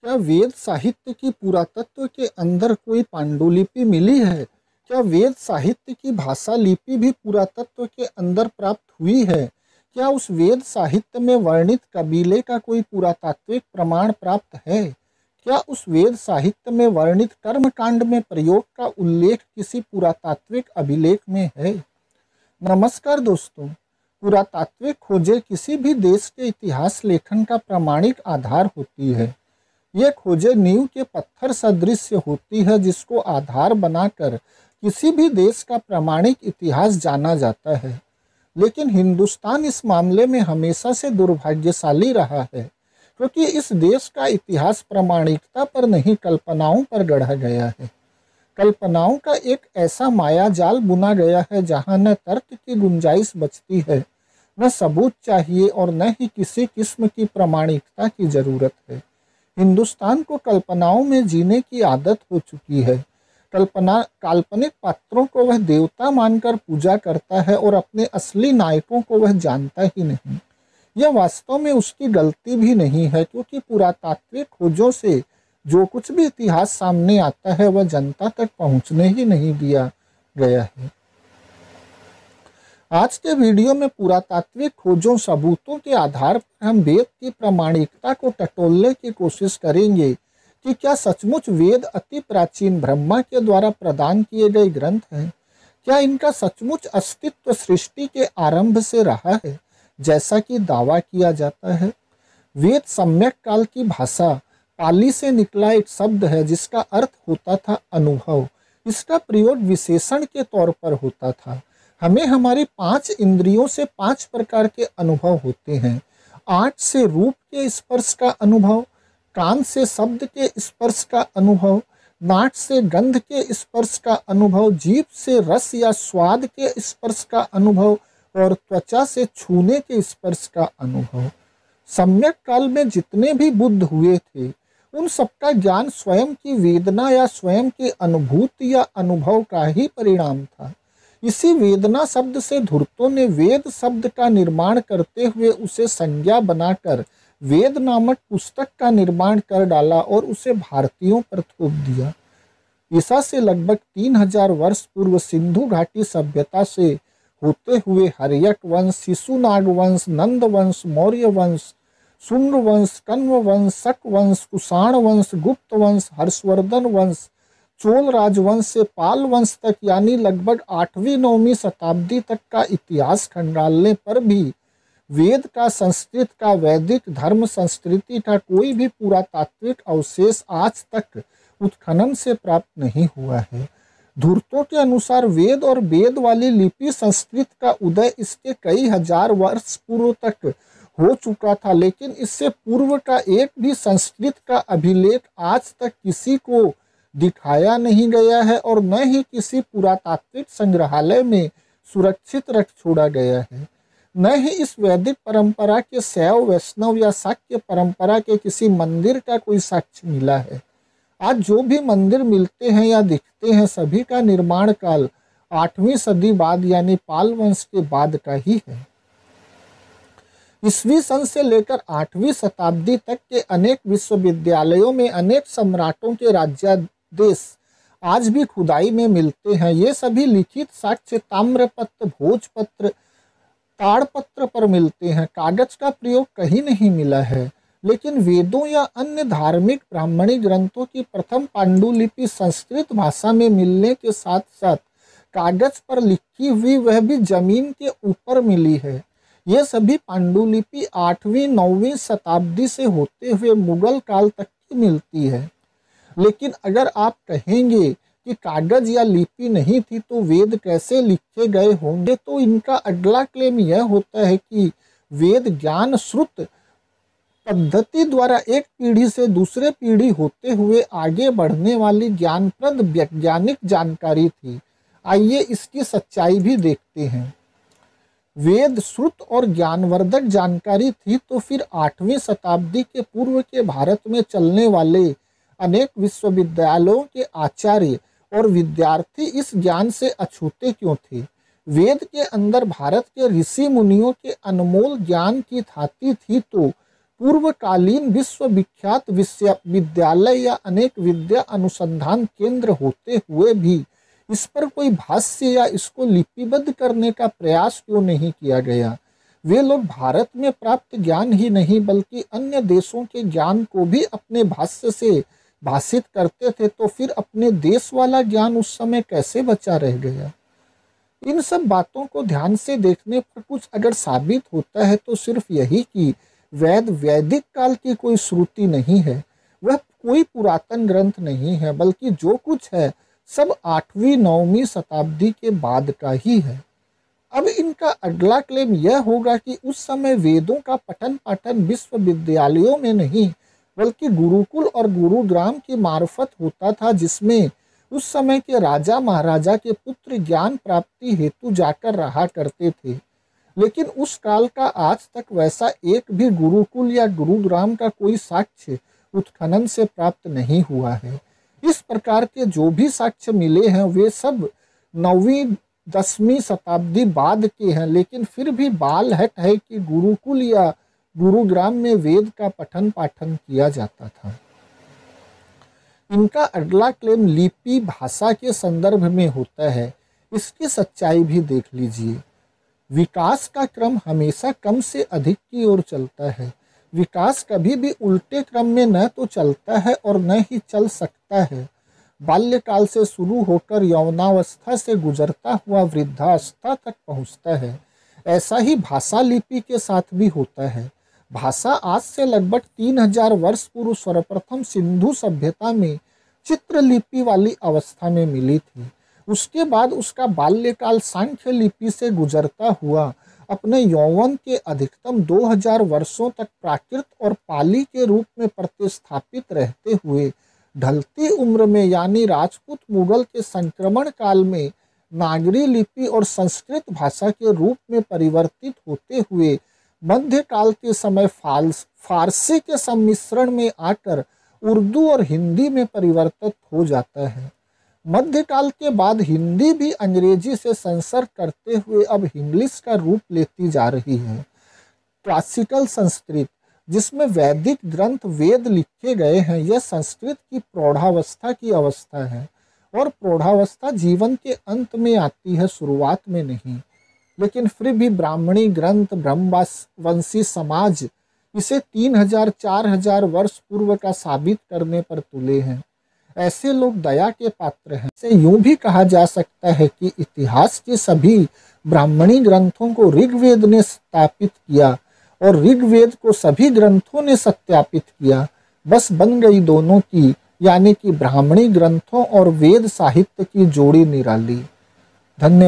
क्या वेद साहित्य की पुरातत्व के अंदर कोई पांडुलिपि मिली है? क्या वेद साहित्य की भाषा लिपि भी पुरातत्व के अंदर प्राप्त हुई है? क्या उस वेद साहित्य में वर्णित कबीले का कोई पुरातात्विक प्रमाण प्राप्त है? क्या उस वेद साहित्य में वर्णित कर्मकांड में प्रयोग का उल्लेख किसी पुरातात्विक अभिलेख में है? नमस्कार दोस्तों, पुरातात्विक खोजें किसी भी देश के इतिहास लेखन का प्रामाणिक आधार होती है। ये खोजें नींव के पत्थर सदृश होती है जिसको आधार बनाकर किसी भी देश का प्रामाणिक इतिहास जाना जाता है। लेकिन हिंदुस्तान इस मामले में हमेशा से दुर्भाग्यशाली रहा है, क्योंकि इस देश का इतिहास प्रामाणिकता पर नहीं कल्पनाओं पर गढ़ा गया है। कल्पनाओं का एक ऐसा माया जाल बुना गया है जहाँ न तर्क की गुंजाइश बचती है, न सबूत चाहिए और न ही किसी किस्म की प्रामाणिकता की जरूरत है। हिंदुस्तान को कल्पनाओं में जीने की आदत हो चुकी है। काल्पनिक पात्रों को वह देवता मानकर पूजा करता है और अपने असली नायकों को वह जानता ही नहीं। यह वास्तव में उसकी गलती भी नहीं है, क्योंकि पुरातात्विक खोजों से जो कुछ भी इतिहास सामने आता है वह जनता तक पहुंचने ही नहीं दिया गया है। आज के वीडियो में पुरातात्विक खोजों सबूतों के आधार पर हम वेद की प्रामाणिकता को टटोलने की कोशिश करेंगे कि क्या सचमुच वेद अति प्राचीन ब्रह्मा के द्वारा प्रदान किए गए ग्रंथ हैं? क्या इनका सचमुच अस्तित्व सृष्टि के आरंभ से रहा है, जैसा कि दावा किया जाता है? वेद सम्यक काल की भाषा पाली से निकला एक शब्द है जिसका अर्थ होता था अनुभव। इसका प्रयोग विशेषण के तौर पर होता था। हमें हमारी 5 इंद्रियों से 5 प्रकार के अनुभव होते हैं। आँख से रूप के स्पर्श का अनुभव, कान से शब्द के स्पर्श का अनुभव, नाक से गंध के स्पर्श का अनुभव, जीभ से रस या स्वाद के स्पर्श का अनुभव और त्वचा से छूने के स्पर्श का अनुभव। सम्यक काल में जितने भी बुद्ध हुए थे उन सबका ज्ञान स्वयं की वेदना या स्वयं की अनुभूति या अनुभव का ही परिणाम था। इसी वेदना शब्द से धूर्तों ने वेद शब्द का निर्माण करते हुए उसे संज्ञा बनाकर वेद नामक पुस्तक का निर्माण कर डाला और उसे भारतीयों पर थोप दिया। ईसा से लगभग 3000 वर्ष पूर्व सिंधु घाटी सभ्यता से होते हुए हर्यक वंश, शिशुनाग वंश, नंद वंश, मौर्य वंश, शुंग वंश, कण्व वंश, शक वंश, कुषाण वंश, गुप्त वंश, हर्षवर्धन वंश, चोल राजवंश से पाल वंश तक यानी लगभग 8वीं-9वीं शताब्दी तक का इतिहास खंगालने पर भी वेद का, संस्कृत का, वैदिक धर्म संस्कृति का कोई भी पुरातात्विक अवशेष आज तक उत्खनन से प्राप्त नहीं हुआ है। धूर्तों के अनुसार वेद और वेद वाली लिपि संस्कृत का उदय इसके कई हजार वर्ष पूर्व तक हो चुका था, लेकिन इससे पूर्व का एक भी संस्कृत का अभिलेख आज तक किसी को दिखाया नहीं गया है और न ही किसी पुरातात्विक संग्रहालय में सुरक्षित रख छोड़ा गया है। न ही इस वैदिक परंपरा के शैव, वैष्णव या शाक्य परंपरा के किसी मंदिर का कोई साक्ष्य मिला है। आज जो भी मंदिर मिलते हैं या दिखते हैं सभी का निर्माण काल 8वीं सदी बाद यानी पाल वंश के बाद का ही है। ईस्वी सन से लेकर 8वीं शताब्दी तक के अनेक विश्वविद्यालयों में अनेक सम्राटों के राज्यादेश आज भी खुदाई में मिलते हैं। ये सभी लिखित साक्ष्य ताम्रपत्र, भोजपत्र, ताड़पत्र पर मिलते हैं। कागज का प्रयोग कहीं नहीं मिला है, लेकिन वेदों या अन्य धार्मिक ब्राह्मणी ग्रंथों की प्रथम पांडुलिपि संस्कृत भाषा में मिलने के साथ साथ कागज पर लिखी हुई वह भी जमीन के ऊपर मिली है। ये सभी पांडुलिपि 8वीं-9वीं शताब्दी से होते हुए मुगल काल तक की मिलती है। लेकिन अगर आप कहेंगे कि कागज या लिपि नहीं थी तो वेद कैसे लिखे गए होंगे, तो इनका अगला क्लेम यह होता है कि वेद ज्ञान श्रुत पद्धति द्वारा एक पीढ़ी से दूसरे पीढ़ी होते हुए आगे बढ़ने वाली ज्ञानप्रद वैज्ञानिक जानकारी थी। आइए इसकी सच्चाई भी देखते हैं। वेद श्रुत और ज्ञानवर्धक जानकारी थी तो फिर 8वीं शताब्दी के पूर्व के भारत में चलने वाले अनेक विश्वविद्यालयों के आचार्य और विद्यार्थी इस ज्ञान से अछूते क्यों थे? वेद के अंदर भारत के ऋषि मुनियों के अनमोल ज्ञान की थाती थी तो पूर्वकालीन विश्वविख्यात विश्वविद्यालय या अनेक विद्या अनुसंधान केंद्र होते हुए भी इस पर कोई भाष्य या इसको लिपिबद्ध करने का प्रयास क्यों नहीं किया गया। वे लोग भारत में प्राप्त ज्ञान ही नहीं बल्कि अन्य देशों के ज्ञान को भी अपने भाष्य से भाषित करते थे, तो फिर अपने देश वाला ज्ञान उस समय कैसे बचा रह गया। इन सब बातों को ध्यान से देखने पर कुछ अगर साबित होता है तो सिर्फ यही कि वैदिक काल की कोई श्रुति नहीं है, वह कोई पुरातन ग्रंथ नहीं है, बल्कि जो कुछ है सब 8वीं 9वीं शताब्दी के बाद का ही है। अब इनका अगला क्लेम यह होगा कि उस समय वेदों का पठन पाठन विश्वविद्यालयों में नहीं बल्कि गुरुकुल और गुरुग्राम की मार्फत होता था, जिसमें उस समय के राजा महाराजा के पुत्र ज्ञान प्राप्ति हेतु जाकर रहा करते थे। लेकिन उस काल का आज तक वैसा एक भी गुरुकुल या गुरुग्राम का कोई साक्ष्य उत्खनन से प्राप्त नहीं हुआ है। इस प्रकार के जो भी साक्ष्य मिले हैं वे सब 9वीं 10वीं शताब्दी बाद के हैं, लेकिन फिर भी बाल हट है कि गुरुकुल या गुरुग्राम में वेद का पठन पाठन किया जाता था। इनका अगला क्लेम लिपि भाषा के संदर्भ में होता है। इसकी सच्चाई भी देख लीजिए। विकास का क्रम हमेशा कम से अधिक की ओर चलता है। विकास कभी भी उल्टे क्रम में न तो चलता है और न ही चल सकता है। बाल्यकाल से शुरू होकर यौवनावस्था से गुजरता हुआ वृद्धावस्था तक पहुंचता है। ऐसा ही भाषा लिपि के साथ भी होता है। भाषा आज से लगभग 3000 वर्ष पूर्व सर्वप्रथम सिंधु सभ्यता में चित्रलिपि वाली अवस्था में मिली थी। उसके बाद उसका बाल्यकाल सांख्य लिपि से गुजरता हुआ अपने यौवन के अधिकतम 2000 वर्षों तक प्राकृत और पाली के रूप में प्रतिस्थापित रहते हुए ढलती उम्र में यानी राजपूत मुगल के संक्रमण काल में नागरी लिपि और संस्कृत भाषा के रूप में परिवर्तित होते हुए मध्यकाल के समय फारसी के सम्मिश्रण में आकर उर्दू और हिंदी में परिवर्तित हो जाता है। मध्यकाल के बाद हिंदी भी अंग्रेजी से संसर्ग करते हुए अब इंग्लिश का रूप लेती जा रही है। क्लासिकल संस्कृत, जिसमें वैदिक ग्रंथ वेद लिखे गए हैं, यह संस्कृत की प्रौढ़ावस्था की अवस्था है और प्रौढ़ावस्था जीवन के अंत में आती है, शुरुआत में नहीं। लेकिन फिर भी ब्राह्मणी ग्रंथ ब्रह्मवंशी समाज इसे 3000-4000 वर्ष पूर्व का साबित करने पर तुले हैं। ऐसे लोग दया के पात्र हैं। इसे यूं भी कहा जा सकता है कि इतिहास के सभी ब्राह्मणी ग्रंथों को ऋग्वेद ने स्थापित किया और ऋग्वेद को सभी ग्रंथों ने सत्यापित किया। बस बन गई दोनों की, यानी कि ब्राह्मणी ग्रंथों और वेद साहित्य की जोड़ी निराली। धन्यवाद।